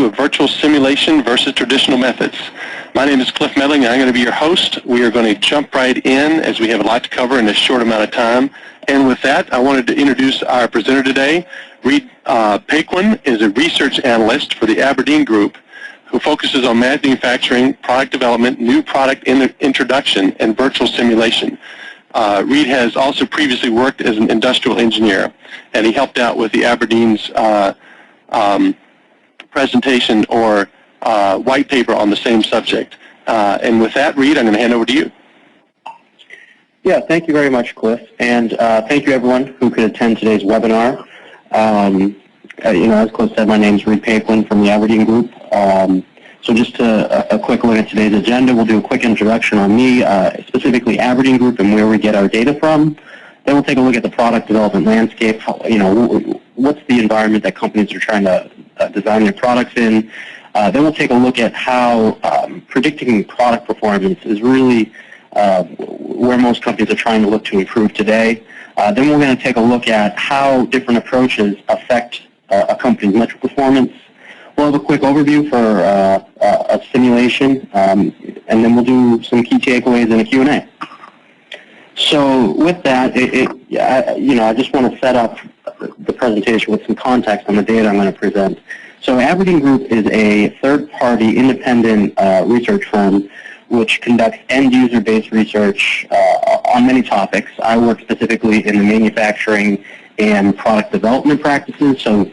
overview of virtual simulation versus traditional methods. My name is Cliff Medling, and I'm going to be your host. We are going to jump right in as we have a lot to cover in a short amount of time. And with that, I wanted to introduce our presenter today. Reed Paquin is a research analyst for the Aberdeen Group who focuses on manufacturing, product development, new product introduction, and virtual simulation. Reed has also previously worked as an industrial engineer, and he helped out with the Aberdeen's presentation or white paper on the same subject. And with that, Reed, I'm going to hand over to you. Yeah, thank you very much, Cliff, and thank you everyone who could attend today's webinar. As Cliff said, my name is Reed Paquin from the Aberdeen Group. So just a quick look at today's agenda. We'll do a quick introduction on me, specifically Aberdeen Group and where we get our data from. Then we'll take a look at the product development landscape. What's the environment that companies are trying to design their products in. Then we'll take a look at how predicting product performance is really where most companies are trying to look to improve today. Then we're going to take a look at how different approaches affect a company's metric performance. We'll have a quick overview for a simulation, and then we'll do some key takeaways in a Q&A. So with that, I just want to set up the presentation with some context on the data I'm going to present. So Aberdeen Group is a third-party independent research firm which conducts end-user-based research on many topics. I work specifically in the manufacturing and product development practices. So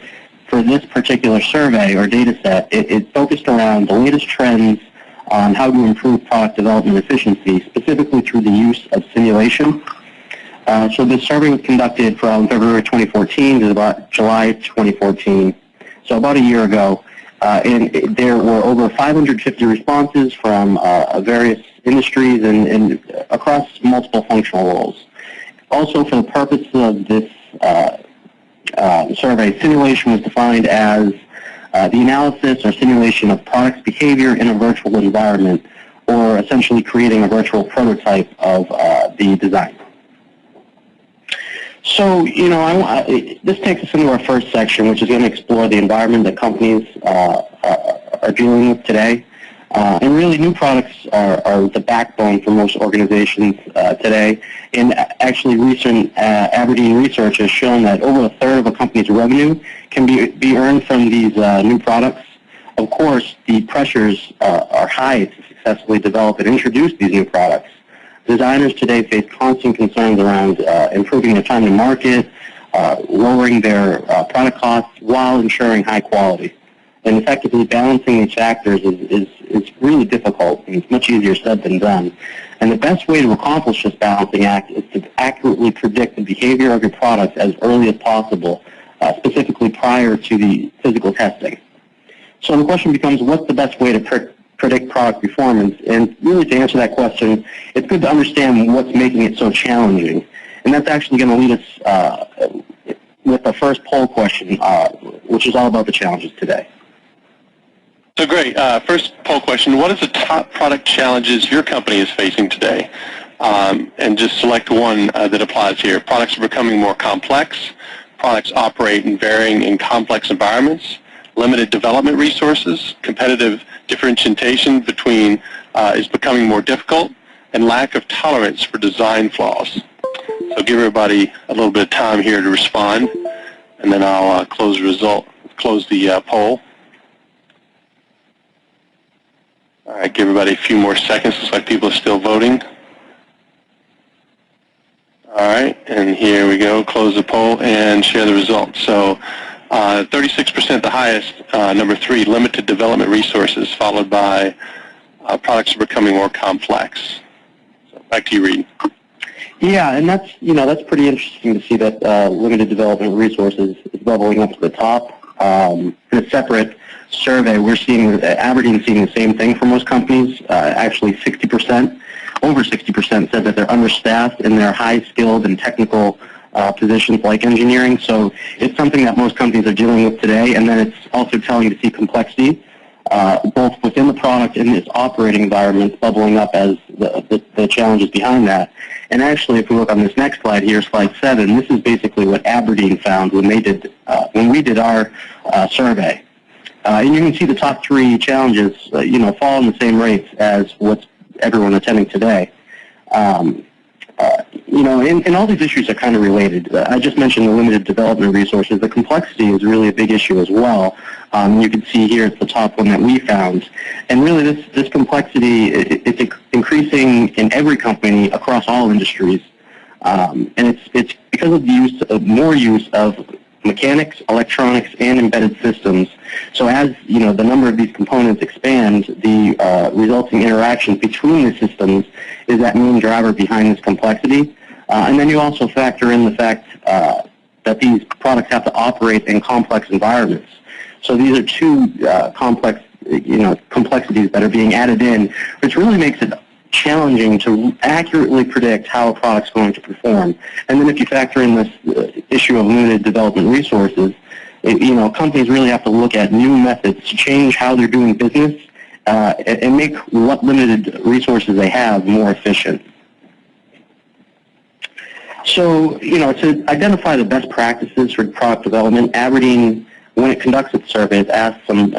for this particular survey or data set, it focused around the latest trends on how to improve product development efficiency, specifically through the use of simulation. So this survey was conducted from February 2014 to about July 2014, so about a year ago. And there were over 550 responses from various industries and across multiple functional roles. Also, for the purpose of this survey, simulation was defined as the analysis or simulation of product's behavior in a virtual environment, or essentially creating a virtual prototype of the design. So, this takes us into our first section, which is going to explore the environment that companies are dealing with today. And really, new products are the backbone for most organizations today. And actually, recent Aberdeen research has shown that over a third of a company's revenue can be earned from these new products. Of course, the pressures are high to successfully develop and introduce these new products. Designers today face constant concerns around improving their time to market, lowering their product costs while ensuring high quality. And effectively balancing these factors is really difficult, and it's much easier said than done. And the best way to accomplish this balancing act is to accurately predict the behavior of your products as early as possible, specifically prior to the physical testing. So the question becomes, what's the best way to predict product performance? And really, to answer that question, it's good to understand what's making it so challenging. And that's actually going to lead us with the first poll question, which is all about the challenges today. So great. First poll question, what is the top product challenges your company is facing today? And just select one that applies here. Products are becoming more complex. Products operate in varying and complex environments. Limited development resources. Competitive differentiation between is becoming more difficult. And lack of tolerance for design flaws. So give everybody a little bit of time here to respond. And then I'll close the poll. All right, give everybody a few more seconds. Looks like people are still voting. All right, and here we go. Close the poll and share the results. So 36% the highest, number 3, limited development resources, followed by products are becoming more complex. So back to you, Reed. Yeah, and that's pretty interesting to see that limited development resources is bubbling up to the top. In a separate survey, we're seeing Aberdeen seeing the same thing for most companies. Actually, over 60% said that they're understaffed in their high-skilled and technical positions like engineering. So it's something that most companies are dealing with today, and then it's also telling to see complexity, both within the product and its operating environments bubbling up as the challenges behind that. And actually, if we look on this next slide here, slide 7, this is basically what Aberdeen found when we did our survey. And you can see the top three challenges, fall in the same rates as what's everyone attending today. And all these issues are kind of related. I just mentioned the limited development resources. The complexity is really a big issue as well. You can see here it's the top one that we found. And really this complexity, it's increasing in every company across all industries. And it's because of the more use of mechanics, electronics, and embedded systems. So as the number of these components expand, the resulting interactions between the systems is that main driver behind this complexity. And then you also factor in the fact that these products have to operate in complex environments. So these are two complexities that are being added in, which really makes it challenging to accurately predict how a product's going to perform. And then if you factor in this issue of limited development resources, companies really have to look at new methods to change how they're doing business and make what limited resources they have more efficient. So, to identify the best practices for product development, Aberdeen, when it conducts its surveys, asks some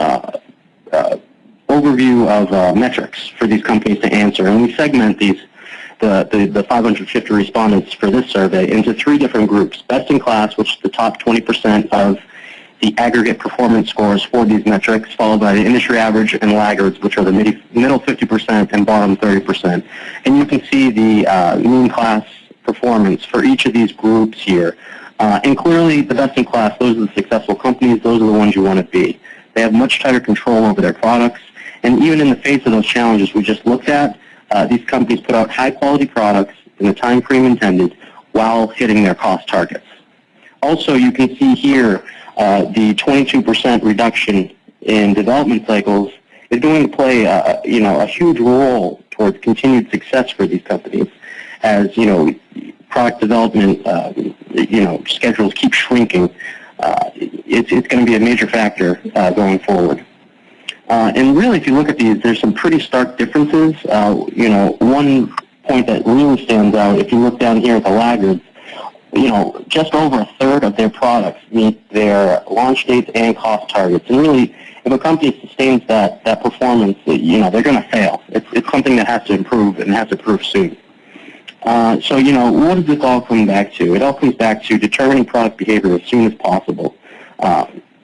overview of metrics for these companies to answer, and we segment the 550 respondents for this survey into three different groups: best in class, which is the top 20% of the aggregate performance scores for these metrics, followed by the industry average and laggards, which are the middle 50% and bottom 30%. And you can see the mean class performance for each of these groups here. And clearly, the best in class, those are the successful companies, those are the ones you want to be. They have much tighter control over their products. And even in the face of those challenges we just looked at, these companies put out high-quality products in the time frame intended while hitting their cost targets. Also, you can see here the 22% reduction in development cycles is going to play a huge role towards continued success for these companies, as product development schedules keep shrinking. It's going to be a major factor going forward. And really, if you look at these, there's some pretty stark differences. One point that really stands out, if you look down here at the laggards, just over a third of their products meet their launch dates and cost targets. And really, if a company sustains that performance, they're going to fail. It's something that has to improve and has to improve soon. So, what does this all come back to? It all comes back to determining product behavior as soon as possible.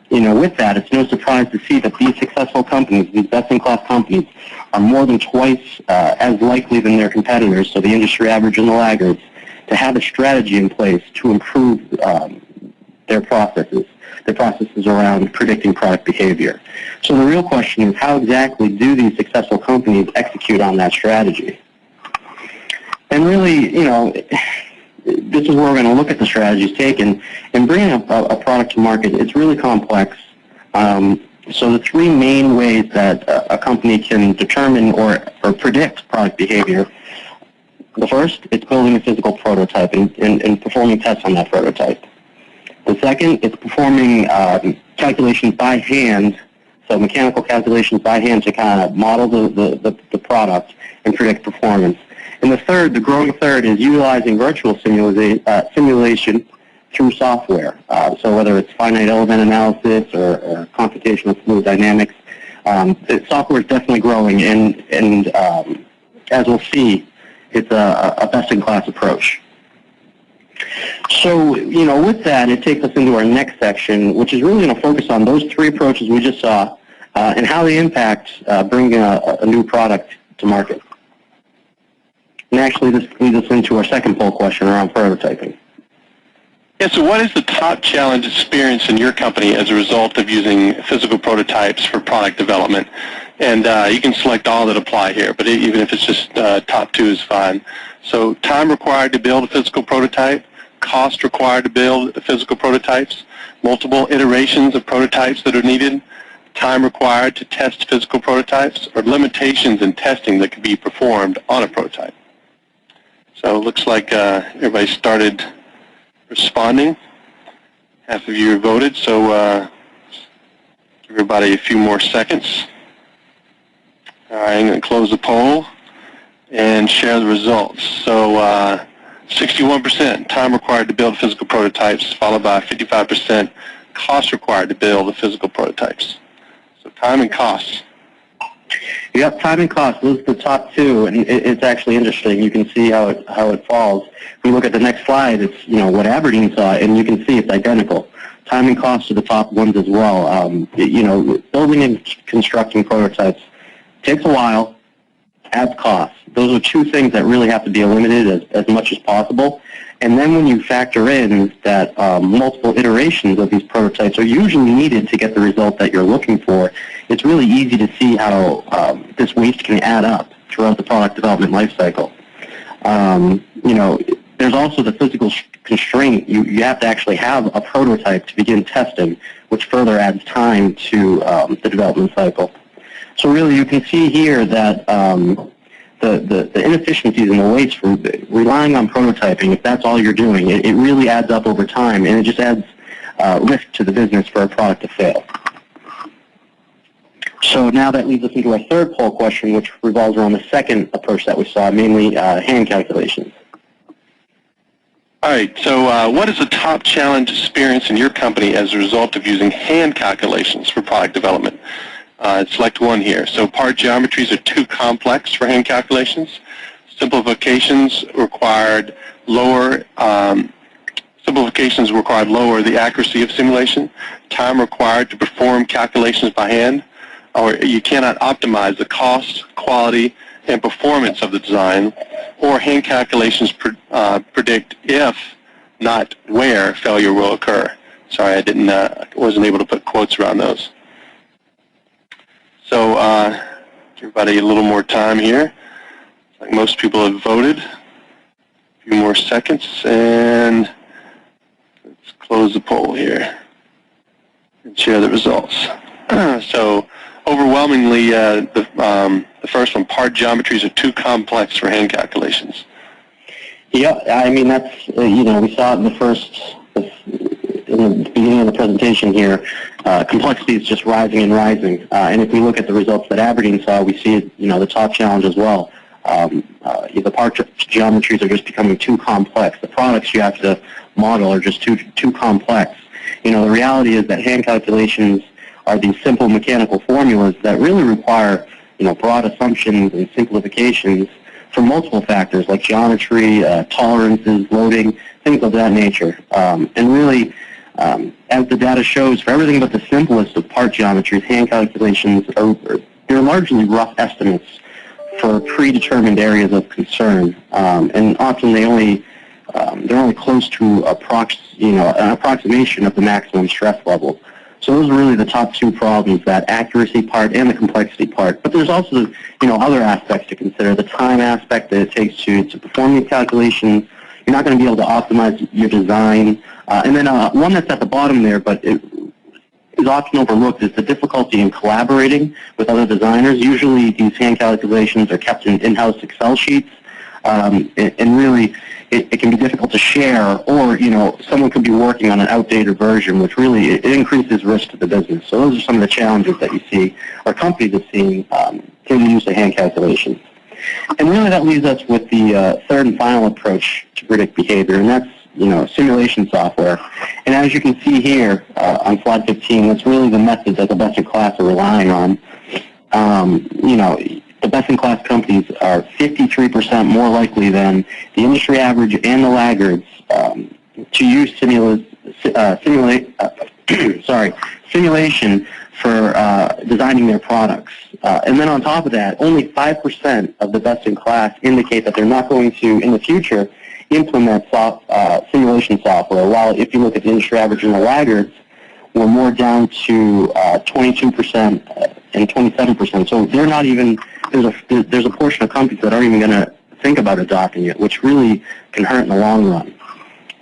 With that, it's no surprise to see that these successful companies, these best-in-class companies, are more than twice as likely than their competitors, so the industry average and the laggards, to have a strategy in place to improve their processes around predicting product behavior. So the real question is, how exactly do these successful companies execute on that strategy? And really, this is where we're going to look at the strategies taken. And bringing a product to market, it's really complex. So the three main ways that a company can determine or predict product behavior: the first, it's building a physical prototype and performing tests on that prototype. The second, it's performing calculations by hand, so mechanical calculations by hand to kind of model the product and predict performance. And the third, the growing third, is utilizing virtual simulation through software. So whether it's finite element analysis or computational fluid dynamics, the software is definitely growing, and as we'll see, it's a best-in-class approach. So, with that, it takes us into our next section, which is really going to focus on those three approaches we just saw and how they impact bringing a new product to market. And actually, this leads us into our second poll question around prototyping. Yeah, so what is the top challenge experienced in your company as a result of using physical prototypes for product development? And you can select all that apply here, but even if it's just top two is fine. So time required to build a physical prototype, cost required to build physical prototypes, multiple iterations of prototypes that are needed, time required to test physical prototypes, or limitations in testing that can be performed on a prototype. So it looks like everybody started responding. Half of you voted, so give everybody a few more seconds. All right, I'm going to close the poll and share the results. So 61% time required to build physical prototypes, followed by 55% cost required to build the physical prototypes. So time and costs. Yep, time and cost. Those are the top two, and it's actually interesting. You can see how it falls. If we look at the next slide, it's what Aberdeen saw, and you can see it's identical. Time and cost are the top ones as well. Building and constructing prototypes takes a while, adds costs. Those are two things that really have to be eliminated as much as possible. And then when you factor in that multiple iterations of these prototypes are usually needed to get the result that you're looking for, it's really easy to see how this waste can add up throughout the product development lifecycle. There's also the physical constraint. You have to actually have a prototype to begin testing, which further adds time to the development cycle. So really you can see here that the inefficiencies and the waste from relying on prototyping, if that's all you're doing, it really adds up over time, and it just adds risk to the business for a product to fail. So now that leads us into our third poll question, which revolves around the second approach that we saw, mainly hand calculations. All right, so what is the top challenge experienced in your company as a result of using hand calculations for product development? Select one here. So part geometries are too complex for hand calculations. Simplifications required lower the accuracy of simulation. Time required to perform calculations by hand. Or you cannot optimize the cost, quality, and performance of the design. Or hand calculations predict if, not where, failure will occur. Sorry, I wasn't able to put quotes around those. So give everybody a little more time here. Like most people have voted. A few more seconds, and let's close the poll here and share the results. So overwhelmingly, the first one, part geometries are too complex for hand calculations. Yeah, I mean that's we saw it in the beginning of the presentation here. Complexity is just rising and rising, and if we look at the results that Aberdeen saw, we see the top challenge as well. The part geometries are just becoming too complex. The products you have to model are just too complex. The reality is that hand calculations are these simple mechanical formulas that really require broad assumptions and simplifications for multiple factors like geometry, tolerances, loading, things of that nature. And really, as the data shows, for everything but the simplest of part geometries, hand calculations they're largely rough estimates for predetermined areas of concern, and often they're only close to an approximation of the maximum stress level. So those are really the top two problems, that accuracy part and the complexity part. But there's also other aspects to consider. The time aspect that it takes to perform these calculations. You're not going to be able to optimize your design. And then one that's at the bottom there, but it is often overlooked, is the difficulty in collaborating with other designers. Usually these hand calculations are kept in in-house Excel sheets, and really it can be difficult to share, or someone could be working on an outdated version, which really it increases risk to the business. So those are some of the challenges that you see, or companies are seeing in the use of hand calculations. And really that leaves us with the third and final approach to predict behavior, and that's simulation software. And as you can see here on slide 15, that's really the method that the best-in-class are relying on. The best-in-class companies are 53% more likely than the industry average and the laggards to use simulation for designing their products. And then on top of that, only 5% of the best-in-class indicate that they're not going to, in the future, implement simulation software, while if you look at the industry average and the laggards, we're more down to 22% and 27%. So they're not even, there's a portion of companies that aren't even going to think about adopting it, which really can hurt in the long run.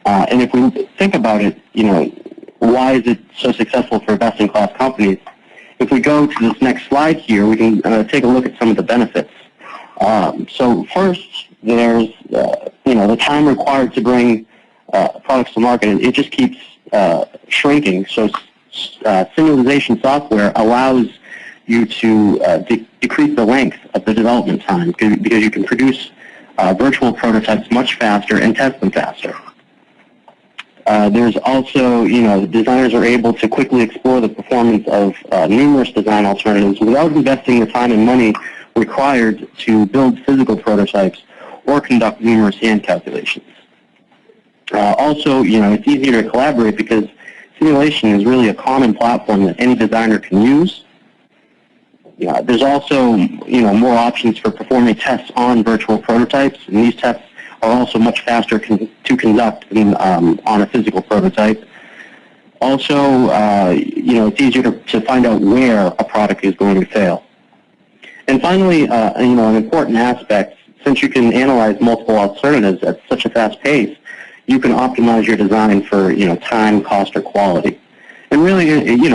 And if we think about it, why is it so successful for best-in-class companies? If we go to this next slide here, we can take a look at some of the benefits. So first, there's the time required to bring products to market. It just keeps shrinking. So simulation software allows you to decrease the length of the development time because you can produce virtual prototypes much faster and test them faster. There's also, designers are able to quickly explore the performance of numerous design alternatives without investing the time and money required to build physical prototypes or conduct numerous hand calculations. Also, it's easier to collaborate because simulation is really a common platform that any designer can use. There's also, more options for performing tests on virtual prototypes, and these tests are also much faster to conduct than on a physical prototype. Also, it's easier to find out where a product is going to fail. And finally, an important aspect, since you can analyze multiple alternatives at such a fast pace, you can optimize your design for, time, cost, or quality. And really,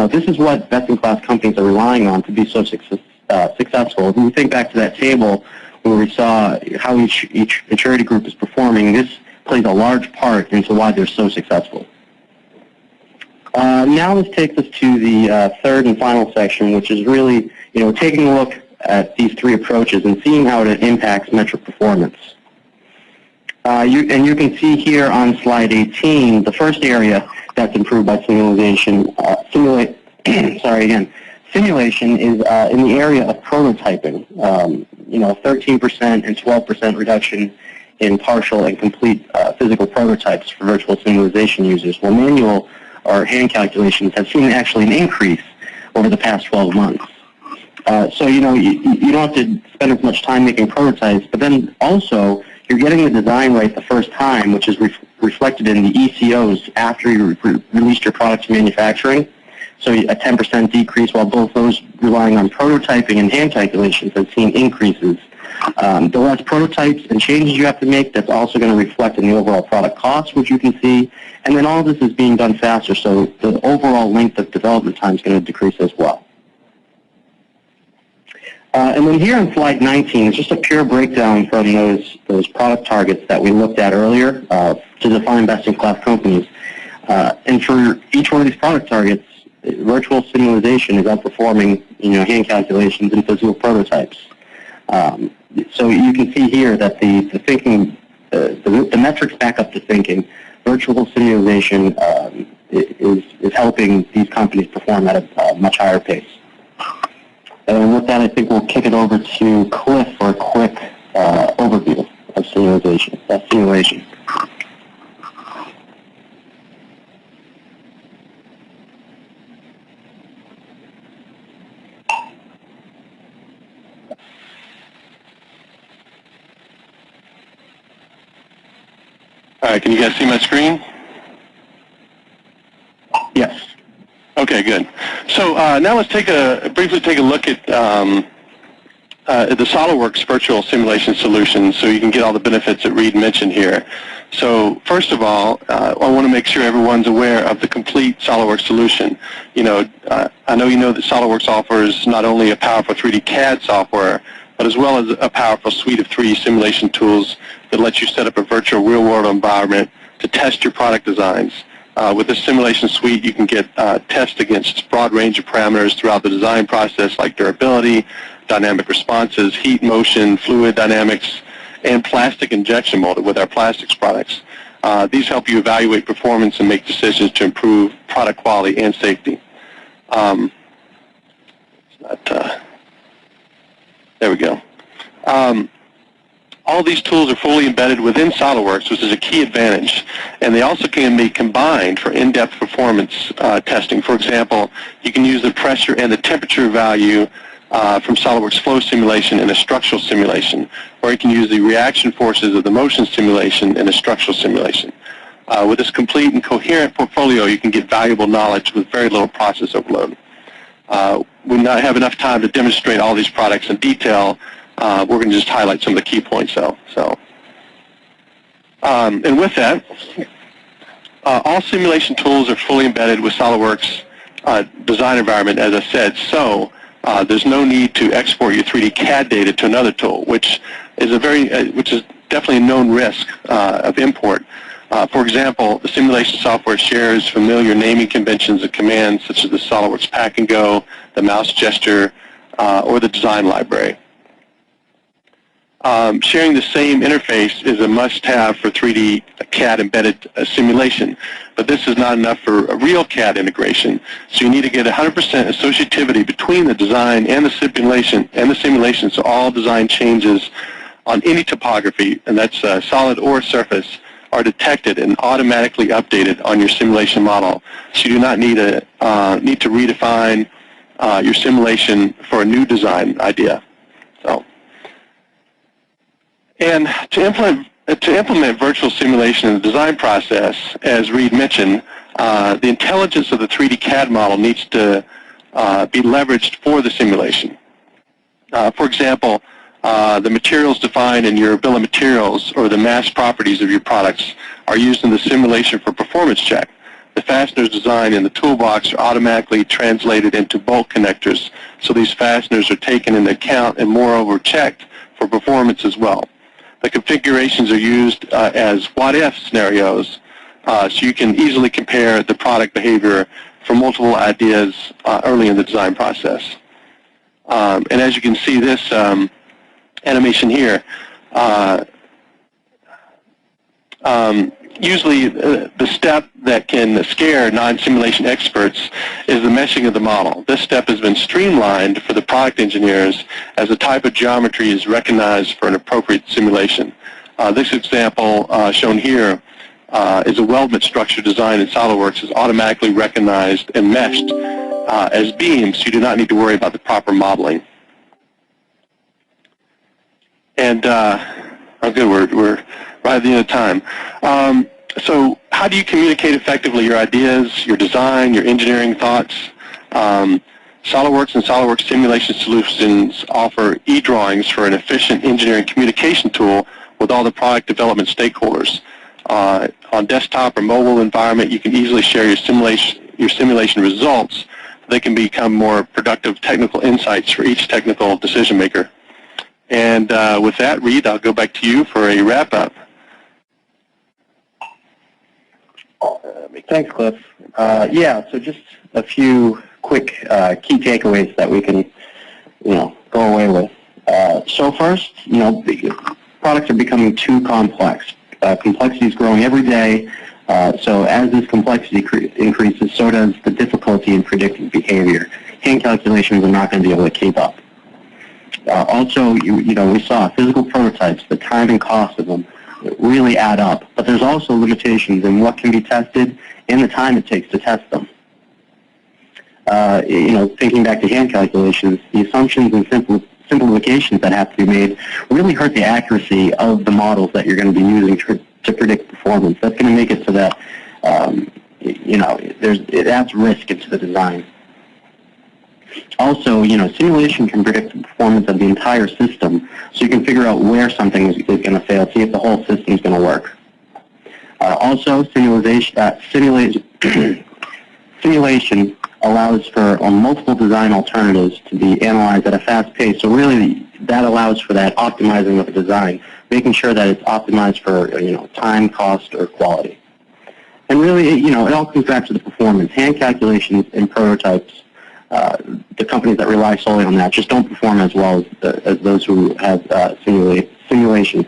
this is what best-in-class companies are relying on to be so successful. If we think back to that table where we saw how each maturity group is performing, this plays a large part into why they're so successful. Now this takes us to the third and final section, which is really, taking a look at these three approaches and seeing how it impacts metric performance. You can see here on slide 18, the first area that's improved by simulation. Simulation is in the area of prototyping. 13% and 12% reduction in partial and complete physical prototypes for virtual simulation users, while manual or hand calculations have seen actually an increase over the past 12 months. So you don't have to spend as much time making prototypes, but then also you're getting the design right the first time, which is reflected in the ECOs after you released your product to manufacturing. So a 10% decrease, while both those relying on prototyping and hand calculations have seen increases. The less prototypes and changes you have to make, that's also going to reflect in the overall product cost, which you can see. And then all of this is being done faster, so the overall length of development time is going to decrease as well. And then here on slide 19 is just a pure breakdown from those product targets that we looked at earlier to define best-in-class companies. And for each one of these product targets, virtual simulation is outperforming, hand calculations and physical prototypes. So you can see here that the thinking, the metrics back up to thinking. Virtual simulation is helping these companies perform at a much higher pace. And with that, I think we'll kick it over to Cliff for a quick overview of simulation. All right, can you guys see my screen? Yes. Okay, good. So now let's briefly take a look at the SOLIDWORKS virtual simulation solution so you can get all the benefits that Reed mentioned here. So first of all, I want to make sure everyone's aware of the complete SOLIDWORKS solution. I know you know that SOLIDWORKS offers not only a powerful 3D CAD software, but as well as a powerful suite of 3D simulation tools that lets you set up a virtual real-world environment to test your product designs. With this simulation suite, you can get tests against a broad range of parameters throughout the design process, like durability, dynamic responses, heat, motion, fluid dynamics, and plastic injection molded with our plastics products. These help you evaluate performance and make decisions to improve product quality and safety. There we go. All these tools are fully embedded within SOLIDWORKS, which is a key advantage, and they also can be combined for in-depth performance testing. For example, you can use the pressure and the temperature value from SOLIDWORKS flow simulation in a structural simulation, or you can use the reaction forces of the motion simulation in a structural simulation. With this complete and coherent portfolio, you can get valuable knowledge with very little process overload. We not have enough time to demonstrate all these products in detail. We're going to just highlight some of the key points, though. And with that, all simulation tools are fully embedded with SOLIDWORKS design environment, as I said. So there's no need to export your 3D CAD data to another tool, which is definitely a known risk of import. For example, the simulation software shares familiar naming conventions and commands such as the SOLIDWORKS Pack and Go, the mouse gesture, or the design library. Sharing the same interface is a must-have for 3D CAD embedded simulation, but this is not enough for a real CAD integration. So you need to get 100% associativity between the design and the simulation, so all design changes on any topography, and that's solid or surface, are detected and automatically updated on your simulation model. So you do not need to redefine your simulation for a new design idea. So. And to implement virtual simulation in the design process, as Reed mentioned, the intelligence of the 3D CAD model needs to be leveraged for the simulation. For example, the materials defined in your bill of materials or the mass properties of your products are used in the simulation for performance check. The fasteners designed in the toolbox are automatically translated into bolt connectors, so these fasteners are taken into account and moreover checked for performance as well. The configurations are used as what-if scenarios, so you can easily compare the product behavior for multiple ideas early in the design process. And as you can see, this animation here, usually the step that can scare non-simulation experts is the meshing of the model. This step has been streamlined for the product engineers as the type of geometry is recognized for an appropriate simulation. This example shown here is a weldment structure designed in SOLIDWORKS is automatically recognized and meshed as beams, so you do not need to worry about the proper modeling. And oh good, we're right at the end of time. So how do you communicate effectively your ideas, your design, your engineering thoughts? SOLIDWORKS and SOLIDWORKS Simulation Solutions offer e-drawings for an efficient engineering communication tool with all the product development stakeholders. On desktop or mobile environment, you can easily share your simulation results. They can become more productive technical insights for each technical decision maker. And with that, Reed, I'll go back to you for a wrap-up. Thanks, Cliff. Yeah, so just a few quick key takeaways that we can, go away with. So first, products are becoming too complex. Complexity is growing every day. So as this complexity increases, so does the difficulty in predicting behavior. Hand calculations are not going to be able to keep up. Also, we saw physical prototypes, the time and cost of them really add up, but there's also limitations in what can be tested and the time it takes to test them. Thinking back to hand calculations, the assumptions and simplifications that have to be made really hurt the accuracy of the models that you're going to be using to predict performance. That's going to make it so that, it adds risk into the design. Also, simulation can predict the performance of the entire system, so you can figure out where something is going to fail, see if the whole system is going to work. Also, simulation allows for multiple design alternatives to be analyzed at a fast pace, so really that allows for that optimizing of the design, making sure that it's optimized for time, cost, or quality. And really, it all comes back to the performance. Hand calculations and prototypes, the companies that rely solely on that just don't perform as well as those who have simulation.